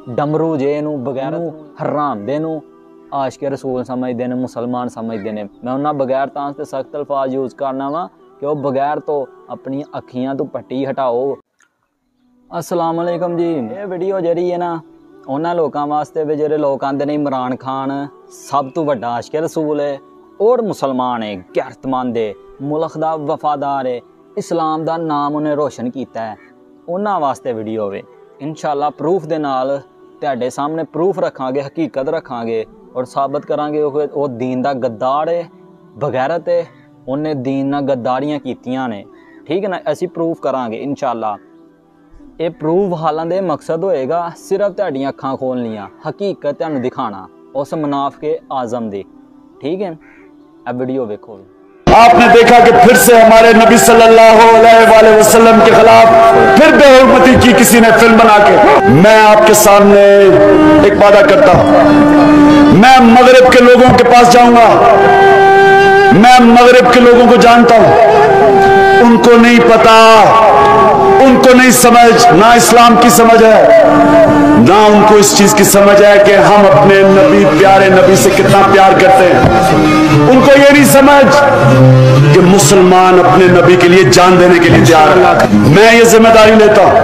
डमरू जे नूं बगैर हरामदे नूं आशिक रसूल समझते हैं, मुसलमान समझते हैं। मैं उन्होंने बगैर तां ते सख्त अल्फाज यूज़ करना वा कि वह बगैर तो अपनी अखियां तो पट्टी हटाओ। अस्सलाम वालेकुम जी। ये वीडियो जी है ना उन्होंने लोगों वास्ते भी जो लोग आते हैं इमरान खान सब तो वड्डा आशिक रसूल है और मुसलमान है, गैरतमंद है, मुल्क दा वफादार है, इस्लाम दा नाम उन्हें रोशन किया है, उन्होंने वास्ते वीडियो वे। इंशाअल्लाह प्रूफ दे नाल तुहाडे सामने प्रूफ रखांगे, हकीकत रखांगे और साबित करांगे वो दीन दा गद्दार है, बगैरत है, उन्हें दीन नाल गद्दारियां कीतियां ने। ठीक है ना, असी प्रूफ करांगे इंशाअल्लाह। ये प्रूफ हालां दे मकसद होएगा सिर्फ तुहाडियां अखां खोलनियां, हकीकत तुहानूं दिखाना उस मुनाफिक आज़म दी। ठीक है, अब वीडियो देखो। आपने देखा कि फिर से हमारे नबी सल्लल्लाहु अलैहि वसल्लम के खिलाफ फिर बेहुरमती की किसी ने फिल्म बना के। मैं आपके सामने एक वादा करता हूं, मैं मगरिब के लोगों के पास जाऊंगा, मैं मगरिब के लोगों को जानता हूं, उनको नहीं पता, उनको नहीं समझ, ना इस्लाम की समझ है, ना उनको इस चीज की समझ है कि हम अपने नबी, प्यारे नबी से कितना प्यार करते हैं। उनको ये नहीं समझ कि मुसलमान अपने नबी के लिए जान देने के लिए तैयार है। मैं ये जिम्मेदारी लेता हूं,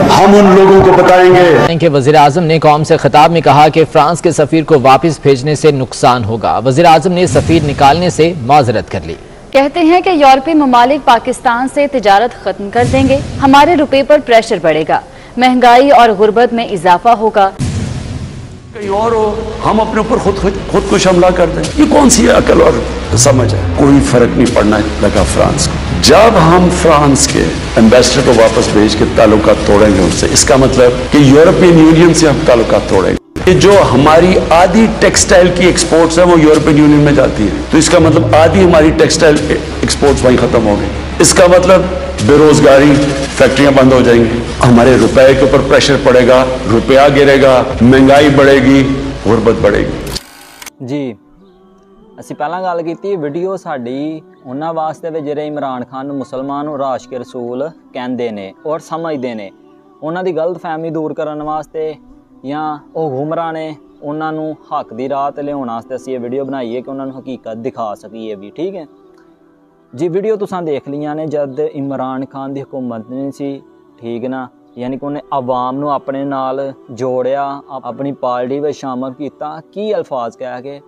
हम उन लोगों को बताएंगे। वज़ीर आज़म ने कौम से खिताब में कहा कि फ्रांस के सफीर को वापस भेजने से नुकसान होगा। वज़ीर आज़म ने सफीर निकालने से माजरत कर ली। कहते हैं कि यूरोपीय ममालिक पाकिस्तान से तिजारत खत्म कर देंगे, हमारे रुपए पर प्रेशर बढ़ेगा, महंगाई और गुर्बत में इजाफा होगा। कहीं और हो, हम अपने ऊपर खुद को हमला कर दें, ये कौन सी अकल और समझ है? कोई फर्क नहीं पड़ना लगा फ्रांस को। जब हम फ्रांस के एम्बेसडर को वापस भेज के ताल्लुकात तोड़ेंगे उनसे, इसका मतलब कि यूरोपियन यूनियन से हम ताल्लुकात तोड़ेंगे। जो हमारी आधी टेक्सटाइल की एक्सपोर्ट्स है वो यूरोपियन यूनियन में जाती है, तो इसका मतलब आधी हमारी टेक्सटाइल एक्सपोर्ट्स वहीं खत्म हो गई। इसका मतलब बेरोजगारी, फैक्ट्रियां बंद हो जाएंगी, हमारे रुपए के ऊपर प्रेशर पड़ेगा, रुपया गिरेगा, महंगाई बढ़ेगी, गुर्बत बढ़ेगी। जी असी पहला गल की वीडियो साड़ी उन्होंने वास्ते भी ਜਿਹੜੇ इमरान खान मुसलमान और आशिक रसूल कहते हैं और समझते हैं, उन्होंने गलत फहमी दूर करने वास्ते या वो गुमराह ने उन्होंने हक की राह ते लियाउण वास्ते असीं ये वीडियो बनाई है कि उन्होंने हकीकत दिखा सकीए भी। ठीक है जी, वीडियो तुसां देख लियां ने जद इमरान खान की हुकूमत नहीं सी, ठीक ना, यानी कि उन्हें आवाम नूं अपने नाल जोड़िया, अपनी पार्टी में शामिल किया, की अल्फाज कह के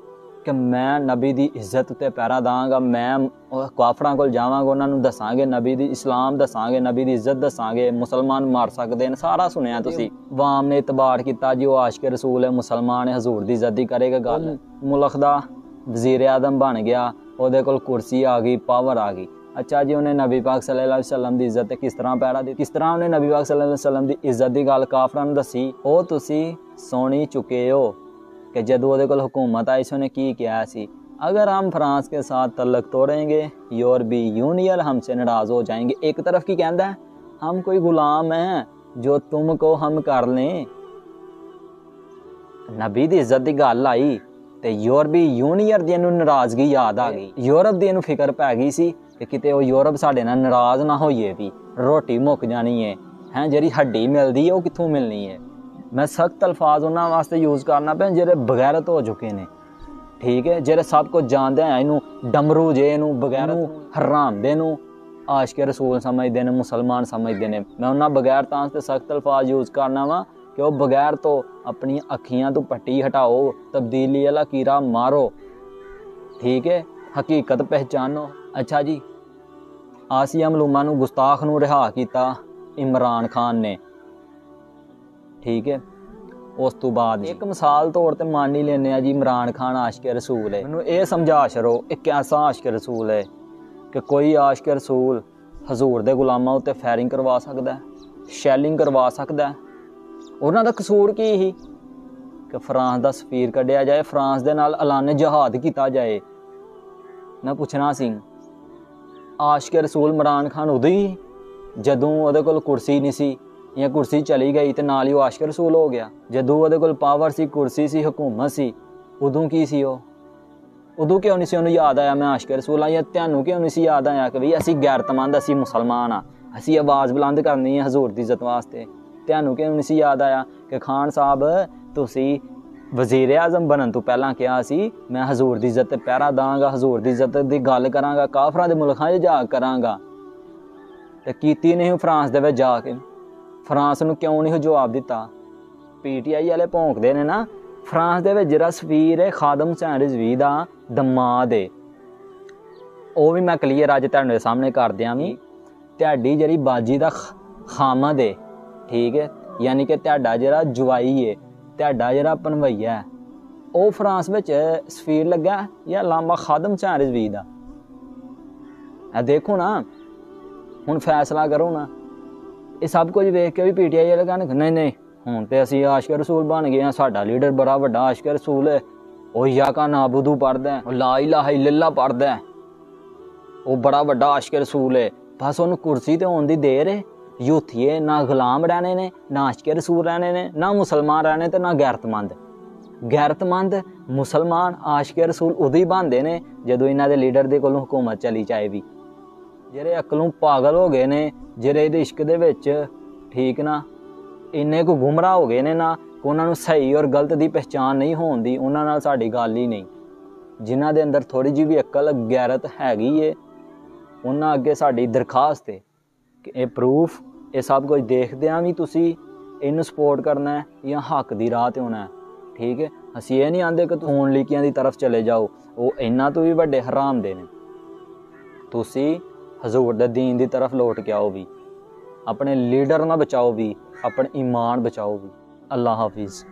कि मैं नबी की इज्जत उत्ते पैरा दांगा, मैं काफरां कोल जावांगा, उन्होंने दसांगे नबी दी इस्लाम दसांगे, नबी की इज्जत दसांगे, मुसलमान मार सकते हैं, सारा सुनिया तुसी। आवाम ने इतबार किया जी वो आशिक रसूल है, मुसलमान है, हजूर की इज्जत ही करेगा। गल मुल्क दा वज़ीर आज़म बन गया, ਉਹਦੇ ਕੋਲ कुर्सी आ गई, पावर आ गई। अच्छा जी, उन्हें नबी पाक सल्लल्लाहु अलैहि वसल्लम की इज्जत किस तरह पैरा दी, किस तरह उन्हें नबी पाक सल्लल्लाहु अलैहि वसल्लम की इज्जत की गल काफरां नूं दसी, ਉਹ तुसी सुनी चुके हो कि जदों ਉਹਦੇ कोल हुकूमत आई सी उन्हें की किया सी, अगर हम फ्रांस के साथ तल्लक तोड़ेंगे यूरोपीय यूनियन हमसे नाराज़ हो जाएंगे। एक तरफ की कहता है हम कोई गुलाम हैं जो तुमको हम कर लें, नबी की इज्जत की गल आई तो यूरोपीय यूनियन दी नूं नाराज़गी याद आ गई, यूरोप दी नूं फिक्र पै गई सी कि किते वो यूरोप साडे नाल नाराज़ ना होइए भी, रोटी मुक जानी है, जिहड़ी हड्डी मिलदी है वो कित्थों मिलनी है। मैं सख्त अल्फाज उन्होंने वास्ते यूज़ करना पे जेह्ड़े बगैरत हो चुके ने, ठीक है, जेह्ड़े सब कुछ जानते हैं, इनू डमरू जे नूं बगैरत हरामदे नूं आशिक रसूल समझते हैं, मुसलमान समझते हैं। मैं उन्होंने बगैर तां ते सख्त अल्फाज यूज़ करना वा कि वो बगैर तो अपनी अखियां तो पट्टी हटाओ, तब्दीली वाला कीड़ा मारो, ठीक है, हकीकत पहचानो। अच्छा जी, आसिया मलूमा नूं गुस्ताख नूं रिहा किया इमरान खान ने, ठीक है, उस तो बाद एक मिसाल तौर पर मान ही लेने जी इमरान खान आशिक रसूल है। मैनूं ये समझा छड़ो एक ऐसा आशिक रसूल है कि कोई आशिक रसूल हजूर दे गुलामां उत्ते फायरिंग करवा सकता है, शैलिंग करवा सकता है। उन्हां दा कसूर की ही कि फ्रांस का सफीर कढ़िया जाए, फ्रांस दे नाल ऐलान जहाद किया जाए। मैं पुछना सी आशिक रसूल इमरान खान उदों ही जदों उहदे कोल कुर्सी नहीं सी या कुर्सी चली गई तो नाल ही वो आशिक रसूल हो गया। जदों उहदे कोल पावर सी, कुर्सी सी, हुकूमत सी, उदों की सी उदों क्यों नहीं सी उन्हें याद आया मैं आशिक रसूल हाँ, या तुहानूं क्यों नहीं सी याद आया कि बई असीं गैरतमंद, असीं मुसलमान हाँ, असीं आवाज़ बुलंद करनी है हजूर की इज्जत वास्ते। तुहानूं क्यों नहीं सी याद आया कि खान साहब तुसी वजीर आजम बनन तो पहला कहा सी मैं हजूर दी इज्जत पहरा दांगा, हजूर दी इज्जत दी गल करांगा, काफरां दे मुल्खां 'च जा करांगा, ते कीती नहीं फ्रांस दे विच जाके। फ्रांस नूं क्यों नहीं जवाब दिता? PTI वाले भौंकदे ने ना। फ्रांस दे विच जिहड़ा सफीर है खादम हुसैन रिजवी दा दमाद है, ਉਹ भी मैं क्लीयर अज तुहाडे सामने कर दियां भी। तुहाडी जिहड़ी बाजी दा खामद है, ठीक है, यानी कि तुहाडा जिहड़ा जवाई है, तुहाडा जिहड़ा भनवैया है, ਉਹ फ्रांस विच सफीर लग्गा या लामा खादम हुसैन रिजवी दा? देखो ना, हुण फैसला करो ना। ये सब कुछ वेख के भी PTI वाले कहण नहीं नहीं हुण ते असीं आशिक रसूल बन गए हैं, साडा लीडर बड़ा वड्डा आशिक रसूल है, ਉਹ ਯਾਕਾ ਨਾਬੁਦੂ पढ़दा है, ला इलाहा इल्लल्लाह पढ़दा है, ਉਹ बड़ा वड्डा आशिक रसूल है। बस ਉਹਨੂੰ कुर्सी ते आउण दी देर है। यूथिए ना गुलाम रहने ने, ना आशिक रसूल रहने ने, ना मुसलमान रहने ते ना गैरतमंद। गैरतमंद मुसलमान आशिक रसूल उदों ही बनते ने जदों इन्हां दे लीडर दे कोलों हुकूमत चली जाए भी। ਜਿਹੜੇ अकलों पागल हो गए ने, ਜਿਹੜੇ ਇਹਦੇ इश्क दे विच ठीक ना इन्ने को गुमराह हो गए ने ना, ਉਹਨਾਂ ਨੂੰ सही और गलत दी पहचान नहीं होण दी, ਉਹਨਾਂ ਨਾਲ ਸਾਡੀ ਗੱਲ ਹੀ नहीं। ਜਿਨ੍ਹਾਂ ਦੇ ਅੰਦਰ ਥੋੜੀ ਜਿਹੀ ਵੀ ਅਕਲ ਗੈਰਤ ਹੈਗੀ ਏ, ਉਹਨਾਂ ਅੱਗੇ ਸਾਡੀ ਦਰਖਾਸਤ ਹੈ ਕਿ ਇਹ ਪ੍ਰੂਫ ਇਹ ਸਭ ਕੁਝ ਦੇਖਦਿਆਂ ਵੀ ਤੁਸੀਂ ਇਹਨੂੰ ਸਪੋਰਟ ਕਰਨਾ ਹੈ ਜਾਂ ਹੱਕ ਦੀ ਰਾਹ ਤੇ ਹੋਣਾ ਹੈ, ਠੀਕ ਹੈ। ਅਸੀਂ ਇਹ ਨਹੀਂ ਆਂਦੇ ਕਿ ਤੁਸੀਂ ਹੋਣ ਲਿਖੀਆਂ ਦੀ ਤਰਫ ਚਲੇ ਜਾਓ, ਉਹ ਇਹਨਾਂ ਤੋਂ ਵੀ ਵੱਡੇ ਹਰਾਮ ਦੇ ਨੇ। ਤੁਸੀਂ ਹਜ਼ੂਰ ਦੇ ਦੀਨ ਦੀ ਤਰਫ ਲੌਟ ਕੇ ਆਓ ਵੀ, ਆਪਣੇ ਲੀਡਰ ਨਾ ਬਚਾਓ ਵੀ, ਆਪਣੇ ਈਮਾਨ ਬਚਾਓ ਵੀ। ਅੱਲਾ ਹਾਫਿਜ਼।